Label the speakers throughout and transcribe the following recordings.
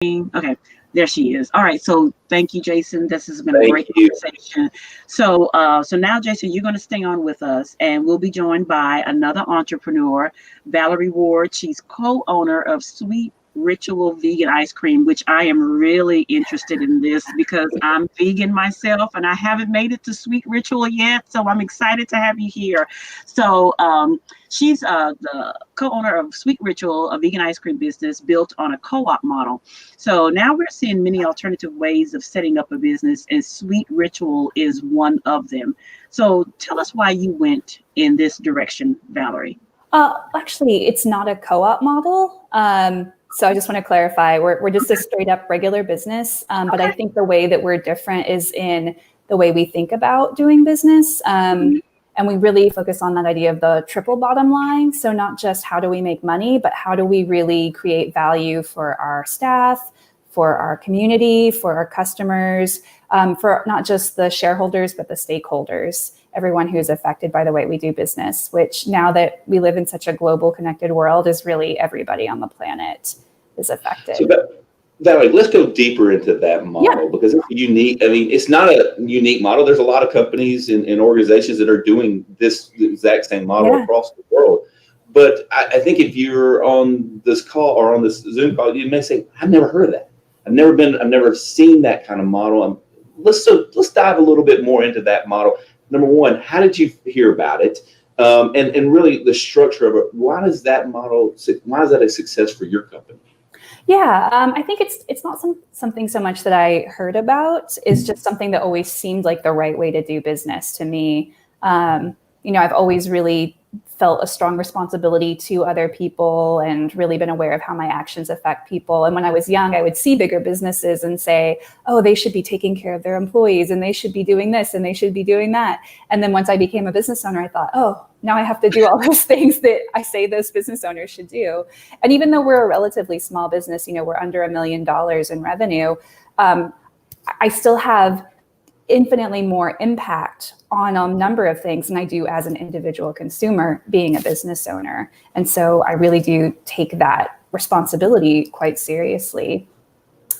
Speaker 1: Okay, there she is. All right, so thank you, Jason. This has been a
Speaker 2: Thank
Speaker 1: great
Speaker 2: you.
Speaker 1: conversation. So now, Jason, you're going to stay on with us, and we'll be joined by another entrepreneur, Valerie Ward. She's co-owner of Sweet Ritual Vegan Ice Cream, which I am really interested in this because I'm vegan myself, and I haven't made it to Sweet Ritual yet. So I'm excited to have you here. So she's the co-owner of Sweet Ritual, a vegan ice cream business built on a co-op model. So now we're seeing many alternative ways of setting up a business, and Sweet Ritual is one of them. So tell us why you went in this direction, Valerie.
Speaker 3: Actually, it's not a co-op model. So I just want to clarify, we're just a straight up regular business. But I think the way that we're different is in the way we think about doing business. And we really focus on that idea of the triple bottom line. So not just how do we make money, but how do we really create value for our staff, for our community, for our customers, for not just the shareholders, but the stakeholders, everyone who's affected by the way we do business, which now that we live in such a global connected world is really everybody on the planet is affected.
Speaker 2: So Valerie, let's go deeper into that model because it's unique. I mean, it's not a unique model. There's a lot of companies and organizations that are doing this exact same model across the world. But I think if you're on this call or on this Zoom call, you may say, I've never heard of that. I've never seen that kind of model. Let's dive a little bit more into that model. Number one, how did you hear about it? And really the structure of it. Why is that a success for your company?
Speaker 3: Yeah, I think it's not something so much that I heard about. It's just something that always seemed like the right way to do business to me. I've always really felt a strong responsibility to other people and really been aware of how my actions affect people. And when I was young, I would see bigger businesses and say, oh, they should be taking care of their employees and they should be doing this and they should be doing that. And then once I became a business owner, I thought, oh, now I have to do all those things that I say those business owners should do. And even though we're a relatively small business, we're under $1 million in revenue, I still have infinitely more impact on a number of things than I do as an individual consumer being a business owner. And so I really do take that responsibility quite seriously.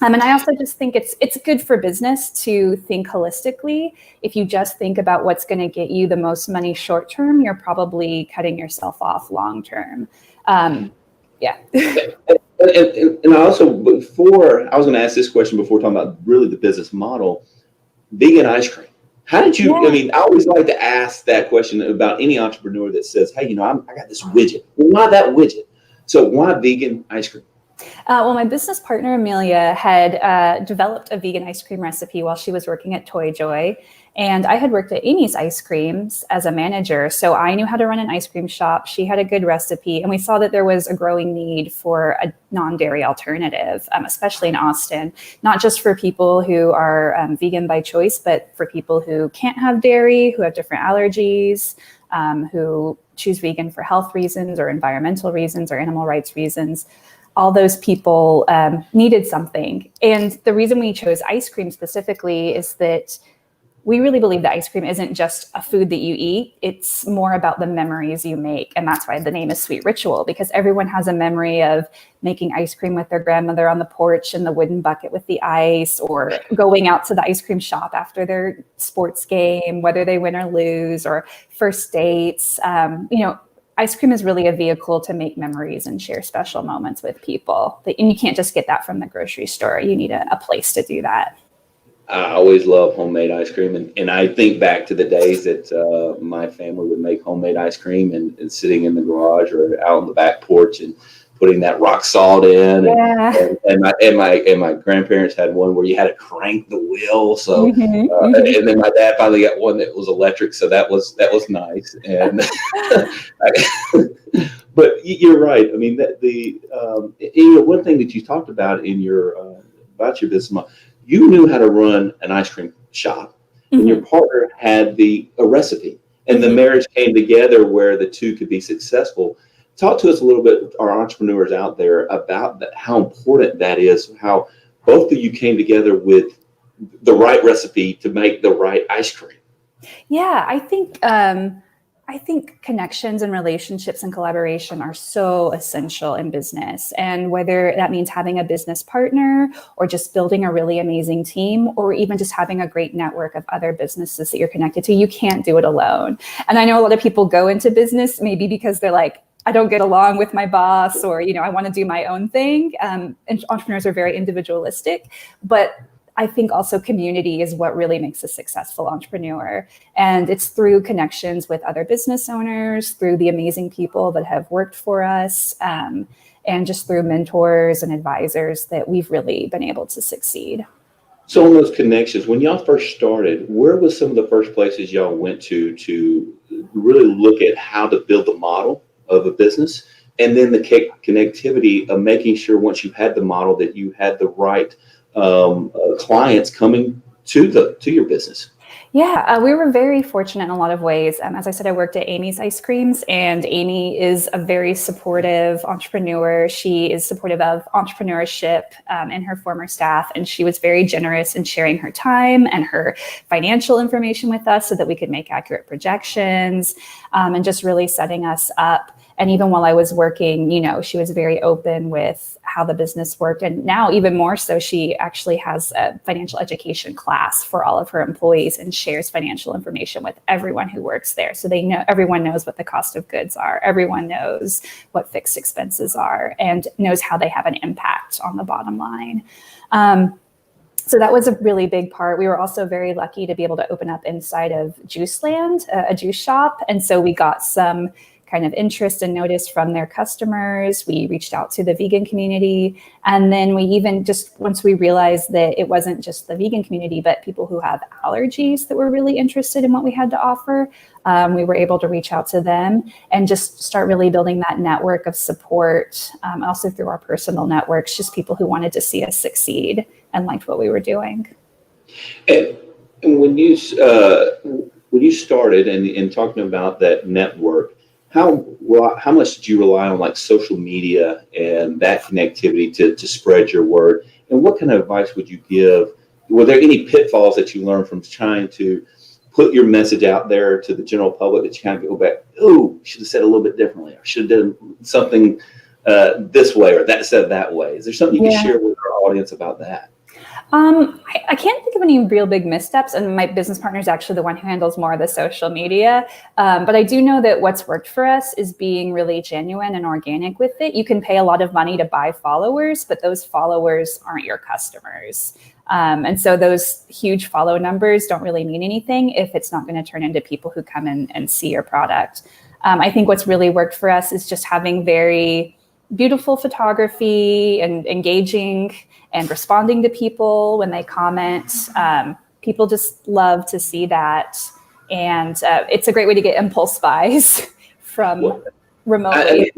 Speaker 3: And I also just think it's good for business to think holistically. If you just think about what's going to get you the most money short term, you're probably cutting yourself off long term. Yeah.
Speaker 2: And I also, I was going to ask this question before talking about really the business model. Vegan ice cream. How did you, I mean, I always like to ask that question about any entrepreneur that says, hey, I got this widget. Well, why that widget? So why vegan ice cream?
Speaker 3: Well, my business partner, Amelia, had developed a vegan ice cream recipe while she was working at Toy Joy. And I had worked at Amy's Ice Creams as a manager. So I knew how to run an ice cream shop. She had a good recipe. And we saw that there was a growing need for a non-dairy alternative, especially in Austin, not just for people who are vegan by choice, but for people who can't have dairy, who have different allergies, who choose vegan for health reasons or environmental reasons or animal rights reasons. All those people needed something. And the reason we chose ice cream specifically is that we really believe that ice cream isn't just a food that you eat. It's more about the memories you make. And that's why the name is Sweet Ritual, because everyone has a memory of making ice cream with their grandmother on the porch in the wooden bucket with the ice, or going out to the ice cream shop after their sports game, whether they win or lose, or first dates. Ice cream is really a vehicle to make memories and share special moments with people. And you can't just get that from the grocery store. You need a place to do that.
Speaker 2: I always love homemade ice cream. And I think back to the days that my family would make homemade ice cream and sitting in the garage or out on the back porch and putting that rock salt in.
Speaker 3: Yeah.
Speaker 2: And my grandparents had one where you had to crank the wheel. So, and then my dad finally got one that was electric. So that was nice. And, but you're right. I mean, one thing that you talked about about your business model, you knew how to run an ice cream shop, and your partner had a recipe, and the marriage came together where the two could be successful. Talk to us a little bit, our entrepreneurs out there, about how important that is, how both of you came together with the right recipe to make the right ice cream.
Speaker 3: Yeah, I think I think connections and relationships and collaboration are so essential in business. And whether that means having a business partner or just building a really amazing team, or even just having a great network of other businesses that you're connected to, you can't do it alone. And I know a lot of people go into business maybe because they're like, I don't get along with my boss, or, I want to do my own thing. And entrepreneurs are very individualistic, but I think also community is what really makes a successful entrepreneur. And it's through connections with other business owners, through the amazing people that have worked for us, and just through mentors and advisors that we've really been able to succeed.
Speaker 2: So on those connections, when y'all first started, where was some of the first places y'all went to really look at how to build the model of a business? And then the connectivity of making sure once you had the model that you had the right clients coming to your business?
Speaker 3: Yeah, we were very fortunate in a lot of ways. As I said, I worked at Amy's Ice Creams, and Amy is a very supportive entrepreneur. She is supportive of entrepreneurship and her former staff, and she was very generous in sharing her time and her financial information with us so that we could make accurate projections, and just really setting us up. And even while I was working, she was very open with how the business worked. And now even more so, she actually has a financial education class for all of her employees and shares financial information with everyone who works there. So everyone knows what the cost of goods are. Everyone knows what fixed expenses are and knows how they have an impact on the bottom line. So that was a really big part. We were also very lucky to be able to open up inside of Juice Land, a juice shop. And so we got some kind of interest and notice from their customers. We reached out to the vegan community. And then we even once we realized that it wasn't just the vegan community, but people who have allergies that were really interested in what we had to offer, we were able to reach out to them and just start really building that network of support, also through our personal networks, just people who wanted to see us succeed and liked what we were doing.
Speaker 2: And when you started and talking about that network, how much did you rely on like social media and that connectivity to spread your word? And what kind of advice would you give? Were there any pitfalls that you learned from trying to put your message out there to the general public that you kind of go back, oh, should have said a little bit differently, or should have done something this way, or that said that way? Is there something you can share with our audience about that?
Speaker 3: I can't think of any real big missteps, and my business partner is actually the one who handles more of the social media. But I do know that what's worked for us is being really genuine and organic with it. You can pay a lot of money to buy followers, but those followers aren't your customers. And so those huge follow numbers don't really mean anything if it's not going to turn into people who come in and see your product. I think what's really worked for us is just having very beautiful photography and engaging and responding to people when they comment. People just love to see that. And it's a great way to get impulse buys from remotely.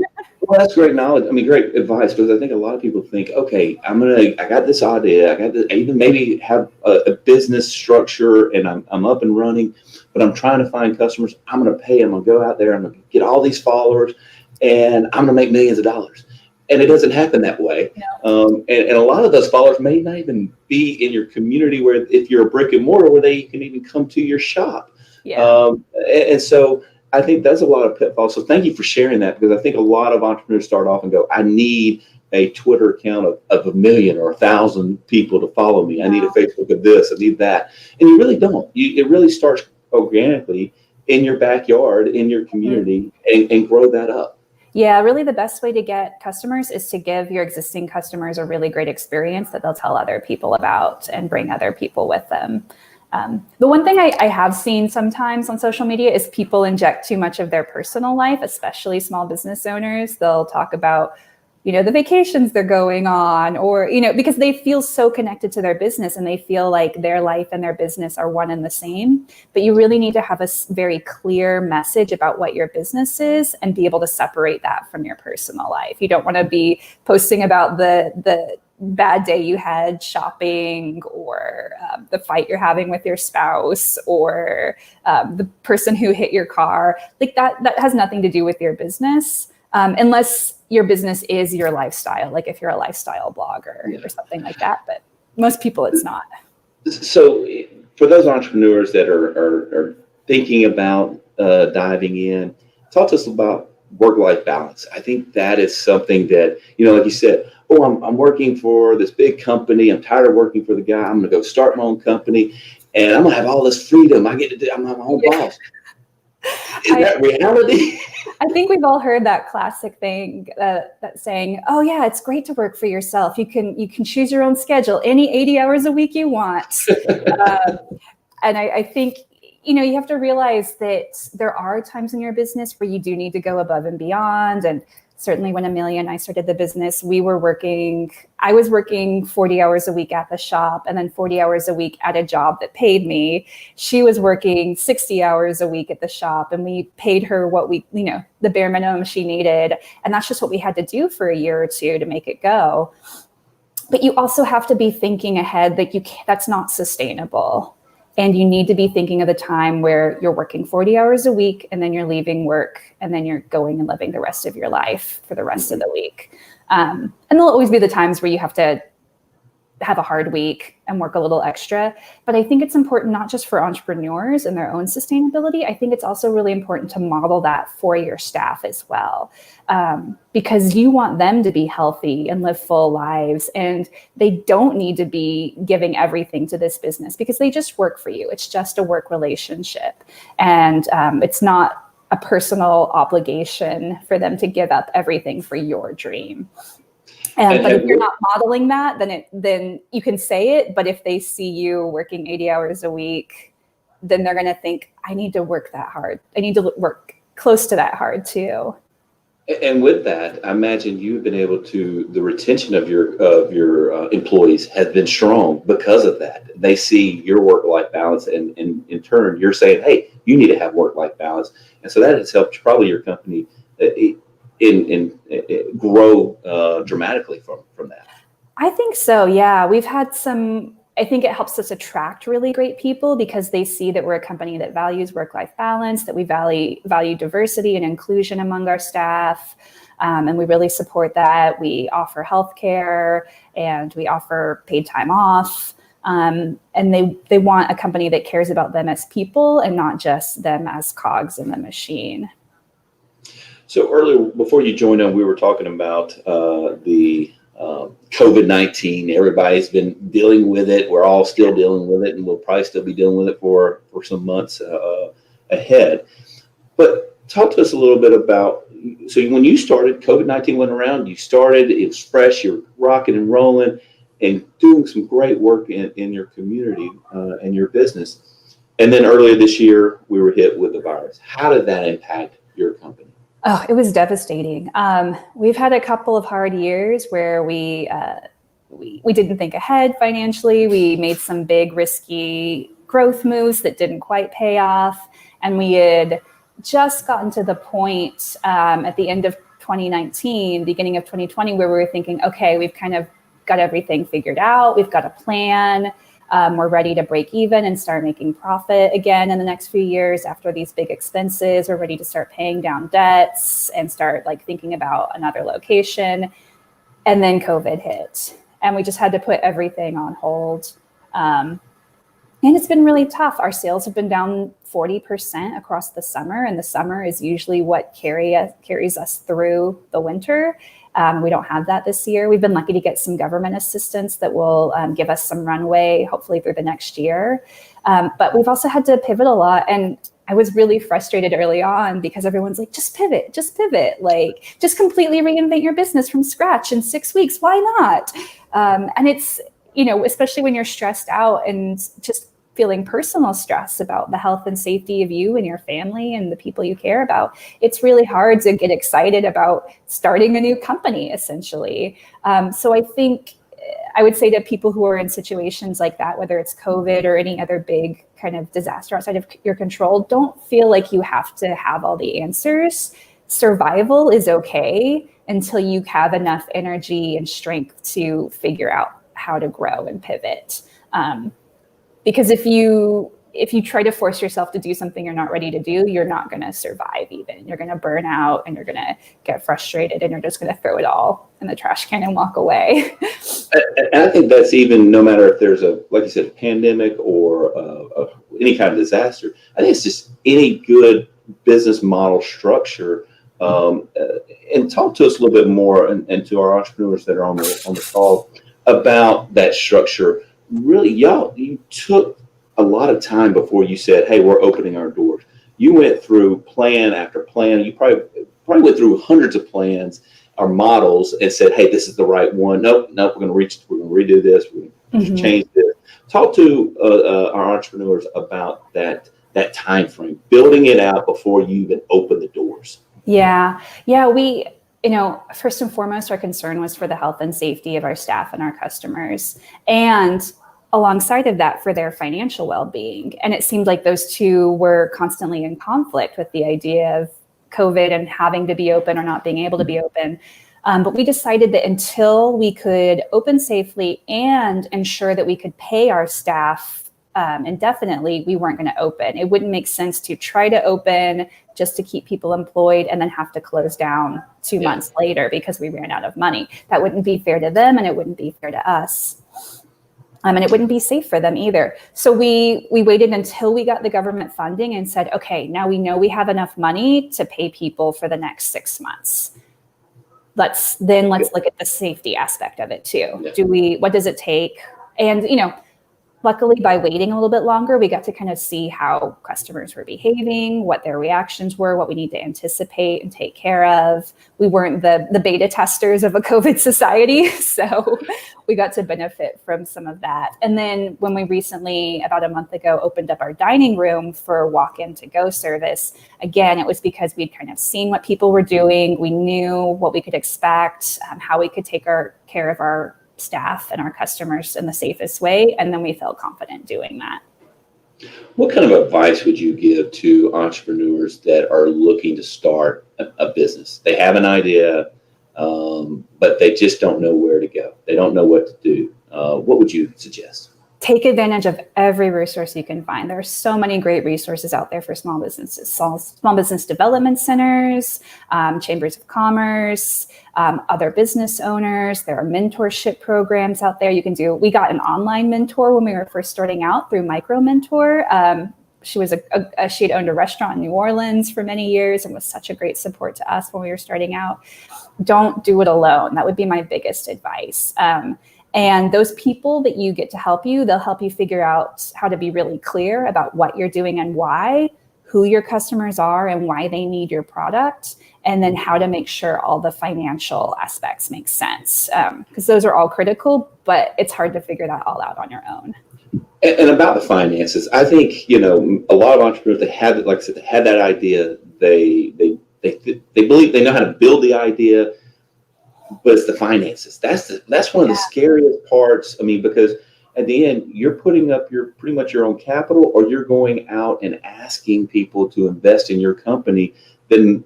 Speaker 2: Well, that's great knowledge. I mean, great advice, because I think a lot of people think, okay, I got this idea. I even maybe have a business structure and I'm up and running, but I'm trying to find customers. I'm going to pay them. I'm going to go out there. I'm going to get all these followers and I'm going to make millions of dollars. And it doesn't happen that way. No. And a lot of those followers may not even be in your community, where if you're a brick and mortar, where they can even come to your shop. Yeah. And so I think that's a lot of pitfalls. So thank you for sharing that, because I think a lot of entrepreneurs start off and go, I need a Twitter account of 1 million or 1,000 people to follow me. I need a Facebook of this, I need that. And you really don't. It really starts organically in your backyard, in your community, and grow that up.
Speaker 3: Yeah, really the best way to get customers is to give your existing customers a really great experience that they'll tell other people about and bring other people with them. The one thing I have seen sometimes on social media is people inject too much of their personal life, especially small business owners. They'll talk about, the vacations they're going on, or, because they feel so connected to their business and they feel like their life and their business are one and the same. But you really need to have a very clear message about what your business is and be able to separate that from your personal life. You don't want to be posting about the bad day you had shopping, or the fight you're having with your spouse, or the person who hit your car. Like that has nothing to do with your business, unless your business is your lifestyle, like if you're a lifestyle blogger or something like that. But most people, it's not. So
Speaker 2: for those entrepreneurs that are thinking about diving in, talk to us about work-life balance. I think that is something that, like you said, I'm working for this big company. I'm tired of working for the guy. I'm going to go start my own company, and I'm going to have all this freedom. I get to do. I'm my own boss. Is that reality?
Speaker 3: I think we've all heard that classic thing, that saying, "Oh yeah, it's great to work for yourself. You can choose your own schedule, any 80 hours a week you want." And I think, you have to realize that there are times in your business where you do need to go above and beyond. And certainly when Amelia and I started the business, I was working 40 hours a week at the shop and then 40 hours a week at a job that paid me. She was working 60 hours a week at the shop, and we paid her what the bare minimum she needed. And that's just what we had to do for a year or two to make it go. But you also have to be thinking ahead that that's not sustainable. And you need to be thinking of the time where you're working 40 hours a week and then you're leaving work and then you're going and living the rest of your life for the rest of the week. And there'll always be the times where you have to have a hard week and work a little extra. But I think it's important not just for entrepreneurs and their own sustainability. I think it's also really important to model that for your staff as well, because you want them to be healthy and live full lives. And they don't need to be giving everything to this business because they just work for you. It's just a work relationship. And it's not a personal obligation for them to give up everything for your dream. But if you're not modeling that, then you can say it. But if they see you working 80 hours a week, then they're going to think, I need to work that hard. I need to work close to that hard too.
Speaker 2: And with that, I imagine you've been able to, the retention of your employees has been strong because of that. They see your work-life balance, and in turn, you're saying, hey, you need to have work-life balance. And so that has helped probably your company in grow dramatically from that. I
Speaker 3: think so. Yeah, we've had I think it helps us attract really great people because they see that we're a company that values work-life balance, that we value diversity and inclusion among our staff. And we really support that. We offer healthcare and we offer paid time off. And they want a company that cares about them as people and not just them as cogs in the machine.
Speaker 2: So earlier, before you joined on, we were talking about the COVID-19. Everybody's been dealing with it. We're all still dealing with it, and we'll probably still be dealing with it for some months ahead. But talk to us a little bit about, so when you started, COVID-19 went around, you started, it was fresh, you're rocking and rolling and doing some great work in your community and your business. And then earlier this year, we were hit with the virus. How did that impact your company?
Speaker 3: Oh, it was devastating. We've had a couple of hard years where we didn't think ahead financially. We made some big risky growth moves that didn't quite pay off. And we had just gotten to the point at the end of 2019, beginning of 2020, where we were thinking, okay, we've kind of got everything figured out. We've got a plan. We're ready to break even and start making profit again in the next few years after these big expenses. We're ready to start paying down debts and start thinking about another location. And then COVID hit and we just had to put everything on hold. And it's been really tough. Our sales have been down 40% across the summer, and the summer is usually what carries us through the winter. We don't have that this year. We've been lucky to get some government assistance that will give us some runway, hopefully through the next year. But we've also had to pivot a lot. And I was really frustrated early on because everyone's like, just pivot, just completely reinvent your business from scratch in 6 weeks. Why not? And it's, especially when you're stressed out and just feeling personal stress about the health and safety of you and your family and the people you care about, it's really hard to get excited about starting a new company, essentially. So I think I would say to people who are in situations like that, whether it's COVID or any other big kind of disaster outside of your control, don't feel like you have to have all the answers. Survival is okay until you have enough energy and strength to figure out how to grow and pivot. Because if you try to force yourself to do something you're not ready to do, you're not going to survive even. You're going to burn out and you're going to get frustrated and you're just going to throw it all in the trash can and walk away.
Speaker 2: And I think that's even no matter if there's like you said, a pandemic or any kind of disaster. I think it's just any good business model structure. And talk to us a little bit more, and to our entrepreneurs that are on the call, about that structure. Really, you took a lot of time before you said, "Hey, we're opening our doors." You went through plan after plan. You probably went through hundreds of plans or models and said, "Hey, this is the right one. Nope, we're going to redo this. We're going to change this." Talk to our entrepreneurs about that time frame, building it out before you even open the doors.
Speaker 3: Yeah. We, first and foremost, our concern was for the health and safety of our staff and our customers, and alongside of that, for their financial well-being. And it seemed like those two were constantly in conflict with the idea of COVID and having to be open or not being able to be open. But we decided that until we could open safely and ensure that we could pay our staff indefinitely, we weren't going to open. It wouldn't make sense to try to open just to keep people employed and then have to close down 2 months later because we ran out of money. That wouldn't be fair to them, and it wouldn't be fair to us. And it wouldn't be safe for them either. So we waited until we got the government funding and said, okay, now we know we have enough money to pay people for the next 6 months. Let's look at the safety aspect of it too. What does it take? And, luckily, by waiting a little bit longer, we got to kind of see how customers were behaving, what their reactions were, what we need to anticipate and take care of. We weren't the beta testers of a COVID society, so we got to benefit from some of that. And then when we recently, about a month ago, opened up our dining room for walk-in to-go service, again, it was because we'd kind of seen what people were doing. We knew what we could expect, how we could take care of our staff and our customers in the safest way. And then we felt confident doing that.
Speaker 2: What kind of advice would you give to entrepreneurs that are looking to start a business? They have an idea, but they just don't know where to go. They don't know what to do. What would you suggest?
Speaker 3: Take advantage of every resource you can find. There are so many great resources out there for small businesses, small business development centers, chambers of commerce, other business owners. There are mentorship programs out there you can do. We got an online mentor when we were first starting out through Micro Mentor. She had owned a restaurant in New Orleans for many years and was such a great support to us when we were starting out. Don't do it alone. That would be my biggest advice. And those people that you get to help you, they'll help you figure out how to be really clear about what you're doing and why, who your customers are and why they need your product, and then how to make sure all the financial aspects make sense. Because those are all critical, but it's hard to figure that all out on your own.
Speaker 2: And about the finances, I think, a lot of entrepreneurs, they had that idea. They believe they know how to build the idea, but it's the finances. That's one of the scariest parts. I mean, because at the end, you're putting up pretty much your own capital, or you're going out and asking people to invest in your company that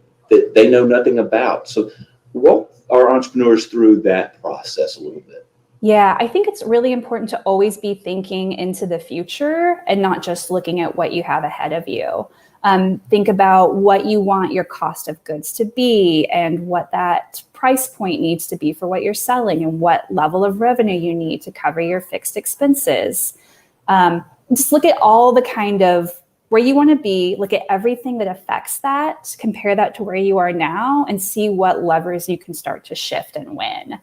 Speaker 2: they know nothing about. So walk our entrepreneurs through that process a little bit.
Speaker 3: Yeah, I think it's really important to always be thinking into the future and not just looking at what you have ahead of you. Think about what you want your cost of goods to be and what that price point needs to be for what you're selling and what level of revenue you need to cover your fixed expenses. Just look at all the kind of where you want to be, look at everything that affects that, compare that to where you are now, and see what levers you can start to shift and win.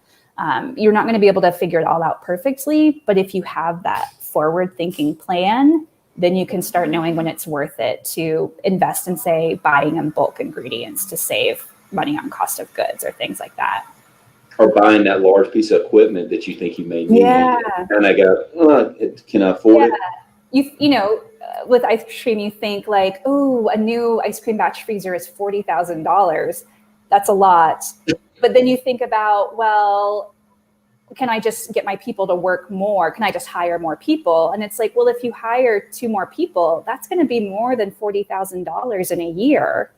Speaker 3: You're not going to be able to figure it all out perfectly, but if you have that forward-thinking plan, then you can start knowing when it's worth it to invest in, say, buying in bulk ingredients to save money on cost of goods or things like that.
Speaker 2: Or buying that large piece of equipment that you think you may need.
Speaker 3: Yeah.
Speaker 2: And I go, can I afford it?
Speaker 3: With ice cream, you think like, oh, a new ice cream batch freezer is $40,000. That's a lot. But then you think about, well, can I just get my people to work more? Can I just hire more people? And it's like, well, if you hire 2 more people, that's going to be more than $40,000 in a year.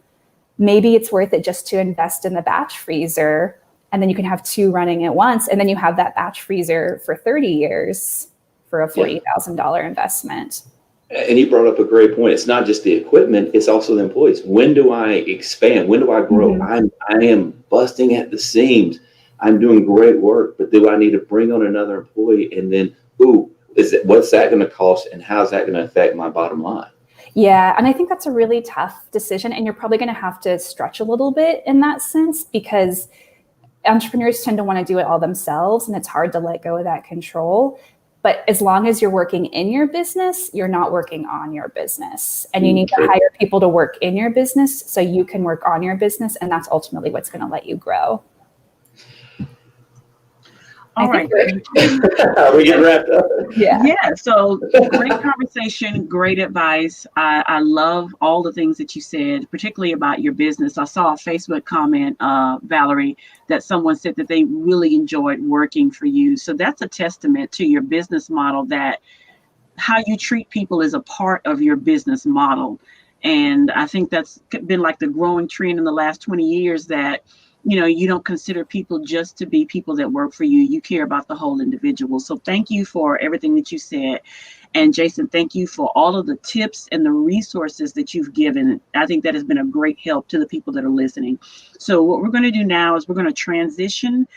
Speaker 3: Maybe it's worth it just to invest in the batch freezer, and then you can have 2 running at once. And then you have that batch freezer for 30 years for a $40,000 investment.
Speaker 2: And you brought up a great point. It's not just the equipment, it's also the employees. When do I expand? When do I grow?
Speaker 3: Mm-hmm.
Speaker 2: I am busting at the seams. I'm doing great work, but do I need to bring on another employee? And then, what's that going to cost, and how's that going to affect my bottom line?
Speaker 3: Yeah, and I think that's a really tough decision, and you're probably going to have to stretch a little bit in that sense, because entrepreneurs tend to want to do it all themselves, and it's hard to let go of that control. But as long as you're working in your business, you're not working on your business, and you need to hire people to work in your business so you can work on your business, and that's ultimately what's going to let you grow.
Speaker 1: All right.
Speaker 2: We get wrapped up.
Speaker 1: Yeah. So great conversation, great advice. I love all the things that you said, particularly about your business. I saw a Facebook comment, Valerie, that someone said that they really enjoyed working for you. So that's a testament to your business model, that how you treat people is a part of your business model. And I think that's been like the growing trend in the last 20 years, that you don't consider people just to be people that work for you. You care about the whole individual. So thank you for everything that you said. And Jason, thank you for all of the tips and the resources that you've given. I think that has been a great help to the people that are listening. So what we're going to do now is we're going to transition